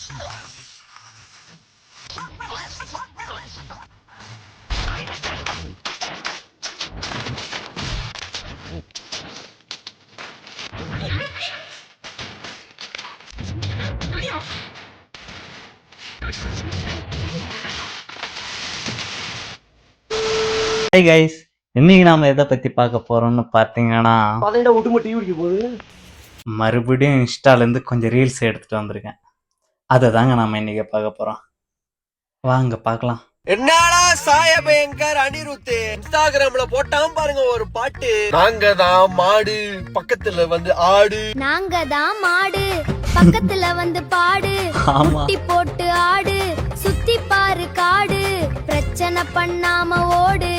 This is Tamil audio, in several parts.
ஹாய் கைஸ், இன்னைக்கு நாம எதை பத்தி பார்க்க போறோம்னு பார்த்தீங்கன்னா, மறுபடியும் இன்ஸ்டால இருந்து கொஞ்சம் ரீல்ஸ் எடுத்துட்டு வந்திருக்கேன். அதை தாங்க நாம இன்னைக்கு பார்க்க போறோம். வாங்க பார்க்கலாம். என்னடா சாய பயங்கர் அனிருத்து இன்ஸ்டாகிராம்ல போட்டாம் பாருங்க ஒரு பாட்டு. நாங்க தான் மாடு பக்கத்துல வந்து ஆடு, நாங்க தான் மாடு பக்கத்துல வந்து பாடு, குட்டி போட்டு ஆடு, சுத்தி பாரு காடு, பிரச்சனை பண்ணாம ஓடு.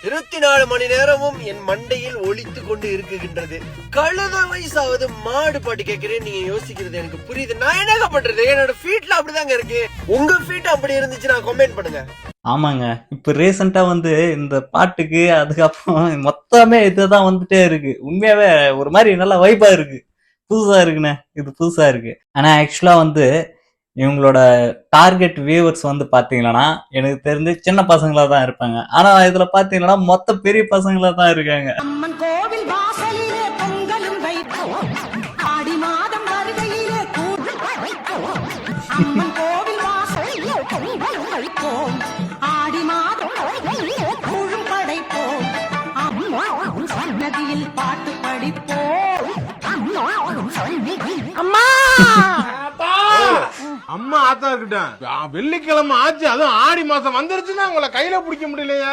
24 மணி நேரமும் என் மண்டையில் ஒலித்து கொண்டு இருக்குகின்றது. கழுத வயசாவது மாடு பாட்டு கேட்கிறேன். நீங்க யோசிக்கிறது எனக்கு புரியுது. நான் என்னங்க பண்றது? என்னோட ஃபீட்ல அப்படிதாங்க இருக்கு. உங்க ஃபீட் அப்படி இருந்துச்சுன்னா கமெண்ட் பண்ணுங்க. ஆமாங்க, இப்ப ரீசெண்டா வந்து இந்த பாட்டுக்கு அதுக்கப்புறம் மொத்தமே இதுதான் வந்துட்டே இருக்கு. உண்மையாவே ஒரு மாதிரி நல்லா வைபா இருக்கு, புதுசா இருக்குண்ணே. இது புதுசா இருக்கு. ஆனா ஆக்சுவலா வந்து இவங்களோட டார்கெட் வியூவர்ஸ் வந்து பாத்தீங்கன்னா எனக்கு தெரிஞ்சு சின்ன பசங்களா தான் இருப்பாங்க. ஆனா இதுல பாத்தீங்கன்னா மொத்த பெரிய பசங்களா தான் இருக்காங்க. அம்மன் கோவில் வாசலிலே பொங்கலும் வைப்போம், ஆடி மாதம் வருகையிலே அம்மன் கோவில் வாசலிலே பொங்கலும் வைப்போம், ஆடி மாதம் வருகையிலே கூழும் படைப்போம், நதியில் பாட்டு படிப்போம். அம்மா அம்மா ஆத்தா இருக்கட்டும், வெள்ளிக்கிழமை ஆச்சு, அதுவும் ஆடி மாசம் வந்துருச்சுன்னா உங்களை கையில பிடிக்க முடியலையா?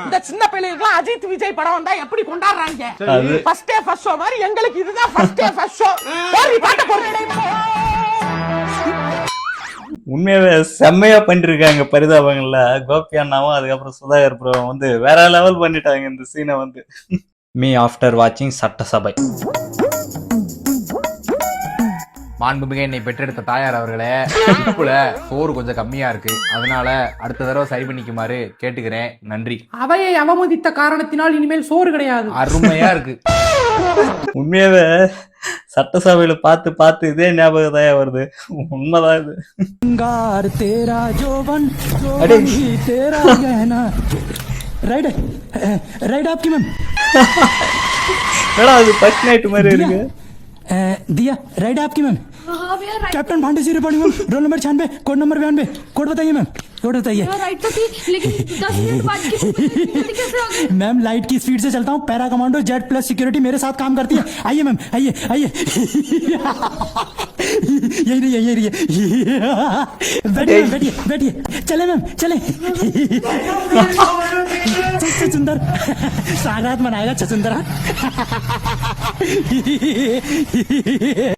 இந்த சின்ன பிள்ளைகளுக்கு அஜித் விஜய் படம் வந்தா எப்படி கொண்டாடுறாங்க? ஃபர்ஸ்ட் டே ஃபர்ஸ்ட் ஷோ மாதிரி எங்களுக்கு இதுதான் ஃபர்ஸ்ட் டே ஃபர்ஸ்ட் ஷோ. உண்மையாவே செம்மையா பண்ணிருக்காங்க பரிதாபங்கள்ல. கோபி அண்ணாவும் அதுக்கப்புறம் சுதாகர் ப்ரோ வந்து வேற லெவல் பண்ணிட்டாங்க இந்த சீனை வந்து. மீ ஆஃப்டர் வாட்சிங் சட்டசபை. மாண்புமிகு என்னை பெற்றெடுத்த தாயார் அவர்களே, உப்புல சோறு கொஞ்சம் கம்மியா இருக்கு, அதனால அடுத்த தடவை சரி பண்ணிக்குமாறு கேட்டுக்கிறேன். நன்றி. அவையை அவமதித்த காரணத்தினால் இனிமேல் சோறு கிடையாது. அருமையா இருக்கு. உண்மையாவே சட்டசபையில பார்த்து பார்த்து இதே ஞாபகம் தான் வருது. உண்மைதான் இது. அது ஃபர்ஸ்ட் நைட் மாதிரி இருக்கு. दिया राइट है आपकी मैम? कैप्टन भांडे सिर पानी ma'am, roll number 96, code number 92, code बताइए मैम, कोड बताइए। राइट तो थी, लेकिन 10 मिनट बाद कैसे हो गई? मैम लाइट की स्पीड से चलता हूँ, para commando jet plus security मेरे साथ काम करती है। आइए मैम, आइए आइए। यही रही है, यही रही है। बैठिए बैठिए बैठिए, चले मैम चले। चचुंदर सागात मनाएगा चचुंदरा।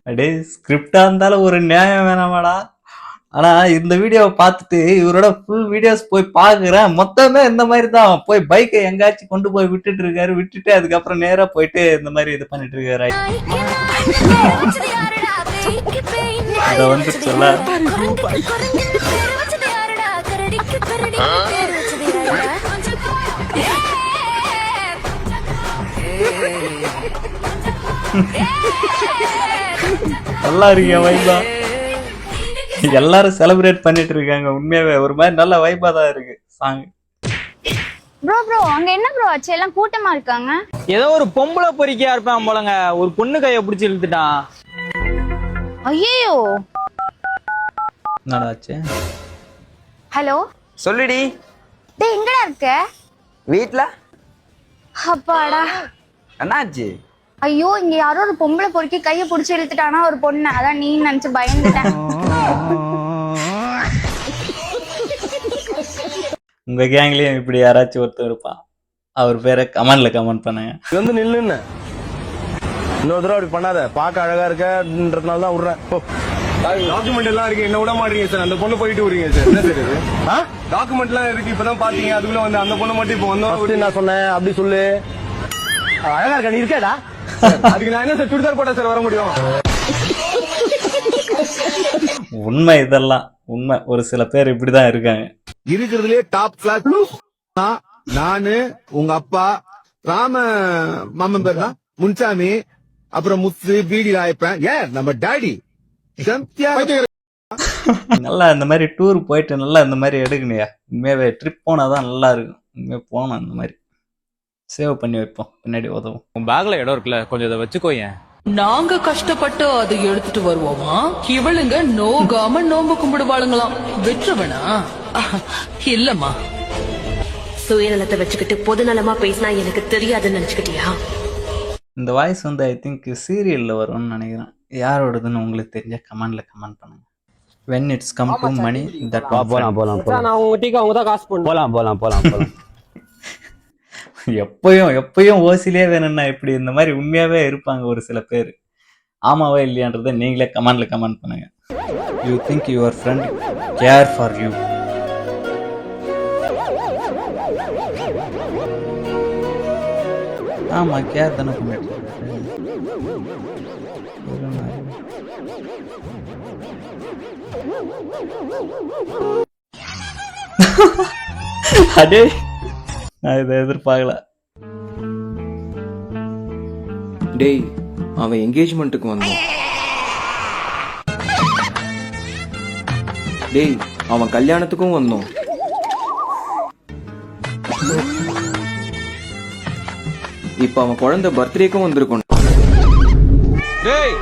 அடே ஸ்கிரிப்டா இருந்தாலும் ஒரு நியாயம் வேணாமாடா. ஆனா இந்த வீடியோவை பார்த்துட்டு இவரோட ஃபுல் வீடியோஸ் போய் பாக்குறேன், மொத்தமே இந்த மாதிரி தான். போய் பைக்கை எங்காச்சும் கொண்டு போய் விட்டுட்டு இருக்காரு, விட்டுட்டு அதுக்கப்புறம் நேரா போயிட்டு இந்த மாதிரி இது பண்ணிட்டு இருக்காரு. அத வந்து சொல்ல நல்லா இருக்கீங்க வைபா. எல்லாரும் செலிப்ரேட் பண்ணிட்டு இருக்காங்க. உண்மையாவே ஒரு மாதிரி நல்ல வைபா தான் இருக்கு சாங். ப்ரோ அங்க என்ன ப்ரோ ஆச்சு? எல்லாம் கூட்டமா இருக்காங்க. ஏதோ ஒரு பொம்பளை பொறிக்கையா இருப்பான் போலங்க, ஒரு பொண்ணு கைய பிடிச்சி இழுத்துட்டான். ஐயோ நடாச்சு. ஹலோ சொல்லுடி. டேய் எங்கடா இருக்க? வீட்ல. அப்பாடா. என்னாச்சு? ஐயோ இங்க யாரோ ஒரு பொம்பளை பொறுக்கி கைய புடிச்சு இழுத்துட்டானா ஒரு பொண்ணு. அதான் நீ நினைச்சு பயந்துட்டேன். உங்க கேங்லயும் இப்படி யாராச்சும் ஒருத்தர் இருப்பா, அவர் பேரை கமெண்ட்ல கமெண்ட் பண்ணுங்க. வந்து நில்லுன்னு இன்னொரு தடவை அப்படி பண்ணாத. பார்க்க அழகா இருக்கன்றதுனால தான் விடுறேன். டாக்குமெண்ட் எல்லாம் இருக்கு, என்ன விட மாட்டீங்க சார். அந்த பொண்ணு போயிட்டு விடுறீங்க சார். என்ன சார் இது? டாக்குமெண்ட் எல்லாம் இருக்கு, இப்பதான் பாத்தீங்க. அதுக்குள்ள வந்து அந்த பொண்ணு மட்டும் இப்போ வந்தோம் நான் சொன்னேன். அப்படி சொல்லு. அழகா இருக்கா? நீ இருக்கேடா. அதுக்கு நான் என்ன சார் சுடிதார் போட்டா சார் வர முடியும்? உண்மை, இதெல்லாம் உண்மை. ஒரு சில பேர் இப்படிதான் இருக்காங்க. இருக்கிறதுலயே டாப் கிளாஸ் நானு, உங்க அப்பா ராம மாமன் பேர் தான் முன்சாமி, அப்புறம் முத்து பீடி ராயப்பன். ஏன் நம்ம டாடி நல்லா இந்த மாதிரி டூர் போயிட்டு நல்லா இந்த மாதிரி எடுக்கணையா. உண்மையாவே ட்ரிப் போனாதான் நல்லா இருக்கும். உண்மையாக போகணும் இந்த மாதிரி. சேவ் பண்ணி வைப்போம், பின்னாடி உதவும். உன் பேக்ல இடம் இருக்குல்ல, கொஞ்சம் இதை வச்சுக்கோயேன். நாங்க கஷ்டப்பட்டு அதை எடுத்துட்டு வருவோமா, இவளுங்க நோகாம நோம்பு கும்பிடுவாளுங்களாம். வெற்றுவனா இல்லம்மா. சுயநலத்தை வச்சுக்கிட்டு பொதுநலமா பேசினா எனக்கு தெரியாதுன்னு நினைச்சுக்கிட்டியா? இந்த வாய்ஸ் வந்து ஐ திங்க் சீரியல்ல வரும்னு நினைக்கிறேன். யாரோடதுன்னு உங்களுக்கு தெரிஞ்சா கமெண்ட்ல கமெண்ட் பண்ணுங்க. when it's come to money that போலாம் நான் உங்க டீக்கு அவங்க தான் காசு போடணும். போலாம் எப்பயும் ஓசிலே வேணும்னா இப்படி இந்த மாதிரி உண்மையாவே இருப்பாங்க ஒரு சில பேர். ஆமாவா இல்லையான்றதை நீங்களே கமெண்ட்ல கமெண்ட் பண்ணுங்க. You think your friend care for you. ஆமா, கேர் தானே பண்ணிட்டு அடே, நான் இதை எதிர்பார்க்கல. டேய், அவன் என்கேஜ்மெண்ட்டுக்கு வந்தான். டேய், அவன் கல்யாணத்துக்கும் வந்தோம். இப்ப அவன் குழந்தை பர்த்டேக்கும் வந்திருக்கணும். டேய்,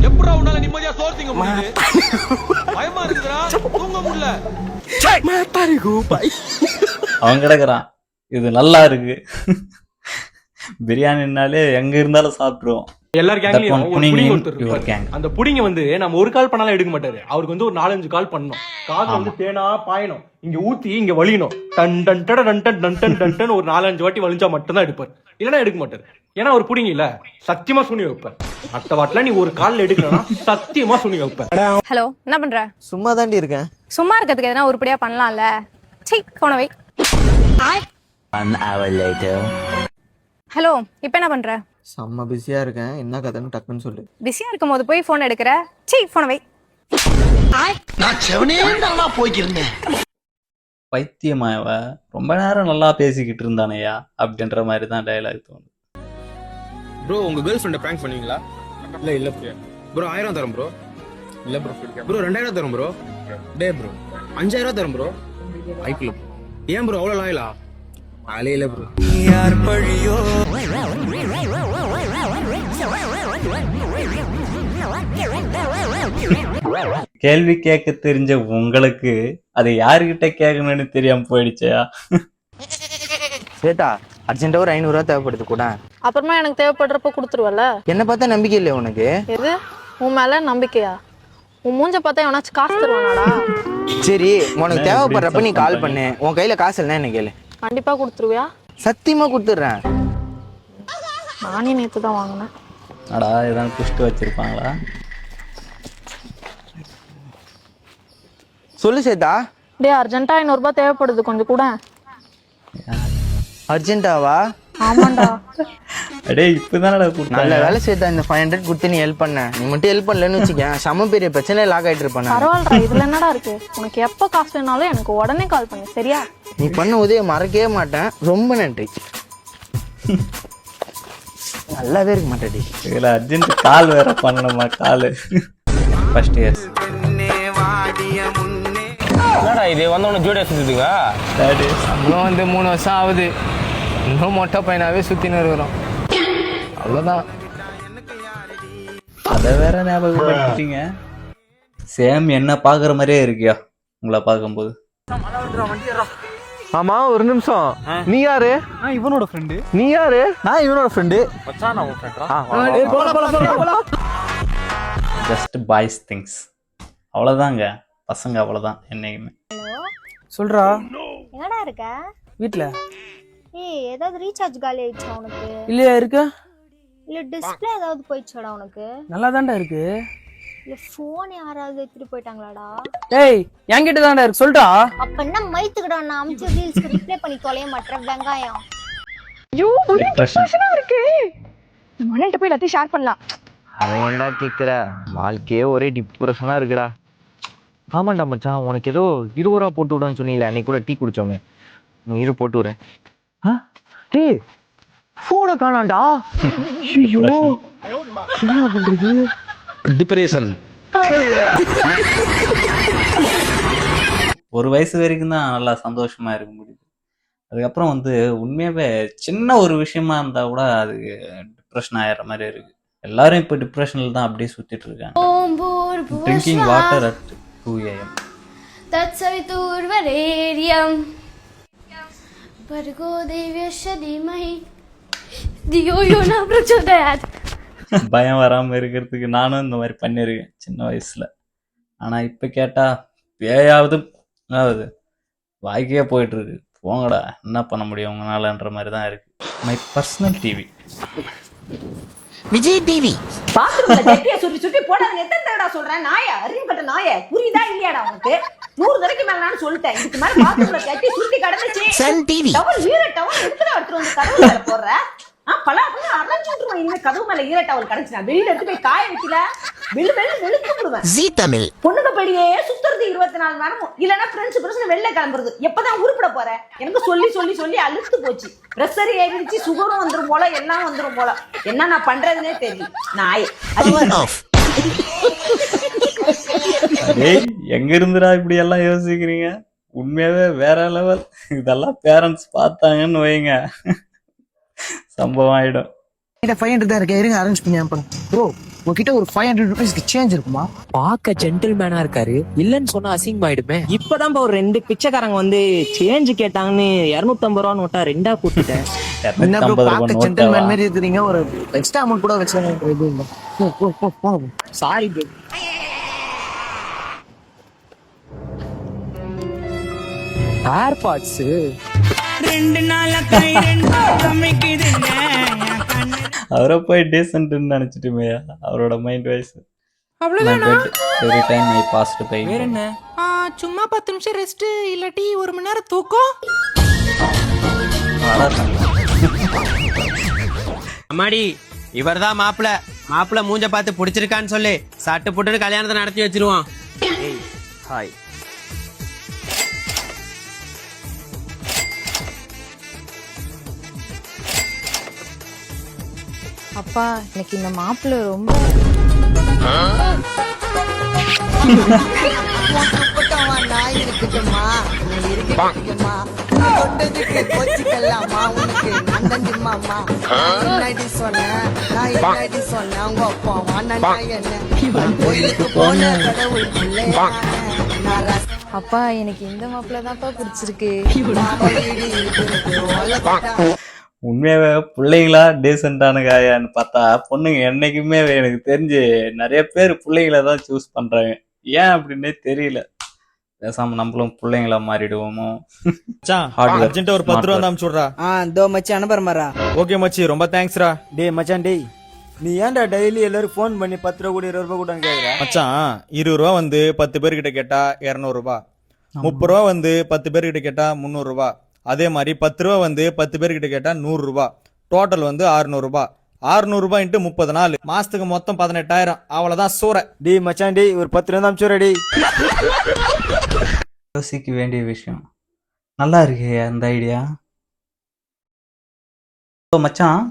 எப்பறா உன்னால நிம்மதியா சோறு திங்க முடியுது? பயமா இருக்குடா, தூங்க முடியல. அவன் கிடக்குறான், இது நல்லா இருக்கு. பிரியாணினாலே எங்க இருந்தாலும் சாப்பிட்டுருவோம். எல்லார் கேங்லயும் ஒரு புடிங்க ஒருத்தர் your இருப்பாரு. gang. அந்த புடிங்க வந்து நம்ம ஒரு கால் பண்ணாலும் எடுக்க மாட்டாரு. அவருக்கு வந்து ஒரு 4-5 கால் பண்ணணும். காது வந்து தேனா பாயணும், இங்க ஊத்தி இங்க வலியணும். டன் டன் டட டன் டன் டன் டன் டன் டன் ஒரு 4-5 வாட்டி வலிஞ்சா மட்டும் தான் எடுப்பார். இல்லனா எடுக்க மாட்டாரு. ஏன்னா ஒரு புடிங்க இல்ல, சத்தியமா சுனி வைப்பார். மத்த வாட்டில நீ ஒரு கால்ல எடுக்கலனா சத்தியமா சுனி வைப்பார். ஹலோ, என்ன பண்ற? சும்மா தாண்டி இருக்கேன். சும்மா இருக்கிறதுக்கு எதனா உருப்படியா பண்ணலாம்ல. சீ, போன வை. ஹலோ, இப்போ என்ன பண்ற? செம்ம பிஸியா இருக்கேன். என்ன கதைன்னு டக்குன்னு சொல்லு. பிஸியா இருக்கும் போது போய் போன் எடுக்கிற. சீ, போன வை. நான் செவனேன்னு போய்க்கிருந்தேன். பைத்தியமாவ ரொம்ப நேரம் நல்லா பேசிக்கிட்டு இருந்தானையா அப்படின்ற மாதிரி தான் டயலாக் தோணும். ப்ரோ, உங்க கேர்ள் ஃப்ரெண்ட பிராங்க் பண்ணுவீங்களா? இல்ல ப்ரோ. 1000 தரம் ப்ரோ. இல்ல ப்ரோ. 2000 தரம் ப்ரோ. டே ப்ரோ, 5000 தரம் ப்ரோ. ஐக்குல ஏன் ப்ரோ அவ்வளவு லாயலா? ஆலையில ப்ரோ. யார் பழியோ கேள்வி கேட்க தெரிஞ்ச உங்களுக்கு அதை யாருகிட்ட கேட்கணும்னு தெரியாம போயிடுச்சா? சேட்டா, அர்ஜென்ட்டா ஒரு 500 ரூபா தேவைப்படுது கூட. அப்புறமா எனக்கு தேவைப்படுறப்ப கொடுத்துருவல. என்ன பார்த்தா நம்பிக்கை இல்லையா உனக்கு? எது உன் மேல நம்பிக்கையா? உன் மூஞ்ச பார்த்தா எவனாச்சும் காசு தருவானாடா? சரி, உனக்கு தேவைப்படுறப்ப நீ கால் பண்ணு. உன் கையில காசு இல்லைன்னா என்ன கேளு. கண்டிப்பா கொடுத்துருவியா? சத்தியமா கொடுத்துட்றேன். நானே நேத்து தான் வாங்கினேன். அடா, இதான் குஷ்டு வச்சிருப்பாங்களா? சொல்லு சேட்டா. டே, அர்ஜென்ட்டா 500 ரூபாய் தேவைப்படுது, கொஞ்சம் கூட. அர்ஜென்ட்டாவா? ஆமாண்டா. அடே, இப்பதானடா நல்ல கூப்பிட்டாங்க. வேலை சேட்டா, இந்த 500 கொடுத்து நீ ஹெல்ப் பண்ண. நீ மட்டும் ஹெல்ப் பண்ணலன்னு வச்சுக்க, செம பெரிய பிரச்சனை லாக் ஆயிட்டு இருப்பேன். பரவாயில்லடா, இதுல என்னடா இருக்கு? உனக்கு எப்ப காசு வேணாலும் எனக்கு உடனே கால் பண்ணு, சரியா? நீ பண்ண உதவியை மறக்கவே மாட்டேன். ரொம்ப நன்றி. நல்லாவே இருக்க மாட்டேடி. இதுல அர்ஜென்ட் கால் வேற பண்ணணுமா? கால் ஃபர்ஸ்ட் இயர்ஸ் என்னடா இது வந்தவன ஜோடியா சுத்துதுங்க? நம்மளும் வந்து 3 வருஷம் ஆகுது. இன்னும் மொட்டை பையனாவே சுத்தின்னு இருக்கிறோம். அவ்வளோதான். அதை வேற ஞாபகப்படுத்திட்டீங்க. சேம் என்ன பாக்குற மாதிரியே இருக்கியா உங்களை பார்க்கும்போது? ஆமா, ஒரு நிமிஷம். நீ யாரு? இவனோட ஃப்ரெண்டு. நீ யாரு? நான் இவனோட ஃப்ரெண்டு. மச்சான், நான் உன் ஃப்ரெண்ட்ரா. Just boys things. அவ்வளோதாங்க, பசங்க அவ்வளோதான் என்னைக்குமே. சொல்றா. என்னடா இருக்க? வீட்ல. ஏய், ஏதாவது ரீசார்ஜ் காலி ஆயிடுச்சா உனக்கு? இல்லையா இருக்கு? இல்ல டிஸ்ப்ளே ஏதாவது போயிடுச்சாடா உனக்கு? நல்லா தான்டா இருக்கு. இல்ல போன் யாராவது எடுத்துட்டு போயிட்டாங்களாடா? ஏய், என்கிட்ட தான்டா இருக்கு, சொல்றா. அப்ப என்ன மைத்துக்குடா, நான் அம்ச்சி ரீல்ஸ்க்கு ரிப்ளை பண்ணி தொலைய மாட்டேன் வெங்காயம். ஐயோ, ஒரே டிப்ரெஷனா இருக்கு. நம்ம அண்ணன்ட்ட போய் எல்லாத்தையும் ஷேர் பண்ணலாம். அவன் ஏன்டா கேட்குற? வாழ்க்கையே ஒரே டிப்ரெஷனாக இருக்குடா. ஆமாண்டா மச்சான், உனக்கு ஏதோ 20 ரூபா போட்டு விடான்னு சொன்னீங்களே, அன்னைக்கு கூட டீ குடிச்சோமே. நீ போட்டு விடுறேன். டேய், ஃபோனை காணாண்டா. ஐயோ, என்ன பண்றது? டிப்ரெஷன் ஒரு வயசு வரைக்கும் தான் நல்லா சந்தோஷமா இருக்க முடியுது. அதுக்கப்புறம் வந்து உண்மையாவே சின்ன ஒரு விஷயமா இருந்தா கூட அது டிப்ரெஷன் ஆயிடுற மாதிரி இருக்கு. எல்லாரும் இப்போ டிப்ரெஷன்ல தான் அப்படியே சுத்திட்டு இருக்காங்க. Drinking water at 2 AM. பயம் வராம இருக்கிறதுக்கு நானும் இந்த மாதிரி பண்ணிருக்கேன் சின்ன வயசுல. ஆனா இப்ப கேட்டா பேயாவது ஆகுது, வாய்க்கே போயிட்டு இருக்கு. போங்கடா, என்ன பண்ண முடியும் உங்களாலன்ற மாதிரி தான் இருக்கு. My personal TV Vijay TV பாத்ரூம்ல கட்டிய சுத்தி சுத்தி போடாதீங்க. எத்தனை தடவை சொல்றேன்? நாய அறிவு கட்ட நாய, புரியுதா இல்லையாடா உனக்கு? 100 தடவைக்கு மேல நான் சொல்லிட்டேன். இதுக்கு மேல பாத்ரூம்ல கட்டி சுத்தி கடந்துச்சு. சன் டிவி டவல் ஈர டவல் எடுத்து வந்து கதவு மேல போடுற. பல அரைஞ்சு விட்டுருவோம். இனிமே கதவு மேல ஈர டவல் கடந்துச்சு நான் வெளியில எடுத்து போய் காய வைக்கல, வெளுத்து விடுவேன். ஜி தமிழ் பொண்ணுங்க படியே சுத்துறது 24 நேரமும். இல்லன்னா ஃப்ரெண்ட்ஸ் பிரச்சனை வெளில கிளம்புறது. எப்பதான் உருப்பிட போற? எனக்கு சொல்லி சொல்லி சொல்லி அழுத்து போச்சு. பிரஷர் ஏறிடுச்சு, சுகரும் வந்துரும் போல, எல்லாம் வந்துரும் போல. என்ன நான் பண்றதுன்னே தெரியல. நாய் எங்க இருந்துடா இப்படி எல்லாம் யோசிக்கிறீங்க? உண்மையாவே வேற லெவல். இதெல்லாம் பேரண்ட்ஸ் பார்த்தாங்கன்னு வைங்க, சம்பவம் ஆயிடும். 500 தான் இருக்கு, இருங்க அரேஞ்ச் பண்ணி அனுப்புறேன். ப்ரோ உங்ககிட்ட ஒரு 500 ரூபீஸ்க்கு சேஞ்ச் இருக்குமா? பாக்க ஜென்டில்மேனா இருக்காரு, இல்லன்னு சொன்னா அசிங்கமாயிடுமே. இப்பதான் ஒரு 2 பிச்சைக்காரங்க வந்து சேஞ்ச் கேட்டாங்கன்னு 250 ரூபா நோட்டா 2ஆ போட்டுட்டேன். என்ன ப்ரோ பாக்க ஜென்டில்மேன் மாதிரி இருக்கீங்க, ஒரு எக்ஸ்ட்ரா அமௌண்ட் கூட வச்சுங்க. Sorry bro. ஏர்பாட்ஸ் 2 நாளா கை 2 கமிக்குதுங்க. அவரை போய் டீசென்ட்னு நினைச்சிட்டுமே அவரோட மைண்ட் வைஸ். அவ்வளவுதானா? Every time I passed by. வேற என்ன? சும்மா 10 நிமிஷம் ரெஸ்ட் இல்லாட்டி 1 மணி நேரம் தூக்கம். அம்மாடி, இவர்தான் மாப்பிள்ள மூஞ்ச பார்த்து பிடிச்சிருக்கான்னு சொல்லி சட்டு புட்டுன்னு கல்யாணத்தை நடத்தி வச்சிருவான். ஹாய். அப்பா எனக்கு இந்த மாப்பிள்ளை ரொம்ப நாய் இருக்கட்டுமா, நீ இருக்கட்டுமா, தொட்டதுக்கு கோச்சிக்கலாமா, உனக்கு நந்தஞ்சுமாமா. நான் சொன்னேன் உங்க அப்பா வானா என்ன கோயிலுக்கு போன கடவுள் பிள்ளை. அப்பா எனக்கு இந்த மாப்பிள்ளை தான்ப்பா பிடிச்சிருக்கு. உண்மையாவே பிள்ளைங்களா டீசெண்டான காயான்னு பார்த்தா பொண்ணுங்க என்னைக்குமே எனக்கு தெரிஞ்சு நிறைய பேர் பிள்ளைங்கள தான் சூஸ் பண்றாங்க. ஏன் அப்படின்னே தெரியல. பேசாம நம்மளும் பிள்ளைங்களா மாறிடுவோமோ. அர்ஜென்ட்டா ஒரு 10 ரூபா தான் அனுப்பிச்சுடுறா. இதோ மச்சி அனுப்புறமாரா. ஓகே மச்சி, ரொம்ப தேங்க்ஸ்ரா. டேய் மச்சான், டேய் நீ ஏன்டா டெய்லி எல்லாரும் ஃபோன் பண்ணி 10 ரூபா கூட 20 ரூபா கூட கேக்குற? மச்சான் 20 ரூபா வந்து 10 பேர்கிட்ட கேட்டா 200 ரூபாய், 30 ரூபா வந்து 10 பேர்கிட்ட கேட்டா 300 ரூபாய், அதே மாதிரி 10 ரூபா வந்து 10 பேர்கிட்ட கேட்டா 100 ரூபாய், டோட்டல் வந்து 600 ரூபாய். 600 ரூபாய் இன்ட்டு 30 நாள், மாசத்துக்கு மொத்தம் 18,000. அவ்வளவுதான் சூற. டேய் மச்சான், டேய் ஒரு 10 ரூபா தான் அனுப்பிச்சுடுறா. டேய் யோசிக்க வேண்டிய விஷயம். நல்லா இருக்கு அந்த ஐடியா. மச்சான்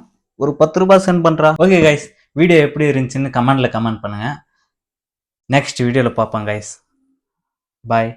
ஒரு 10 ரூபாய் சென்ட் பண்றா. ஓகே கைஸ், வீடியோ எப்படி இருந்துச்சுன்னு கமெண்ட் பண்ணுங்க. நெக்ஸ்ட் வீடியோல பார்ப்போம் கைஸ். பாய்.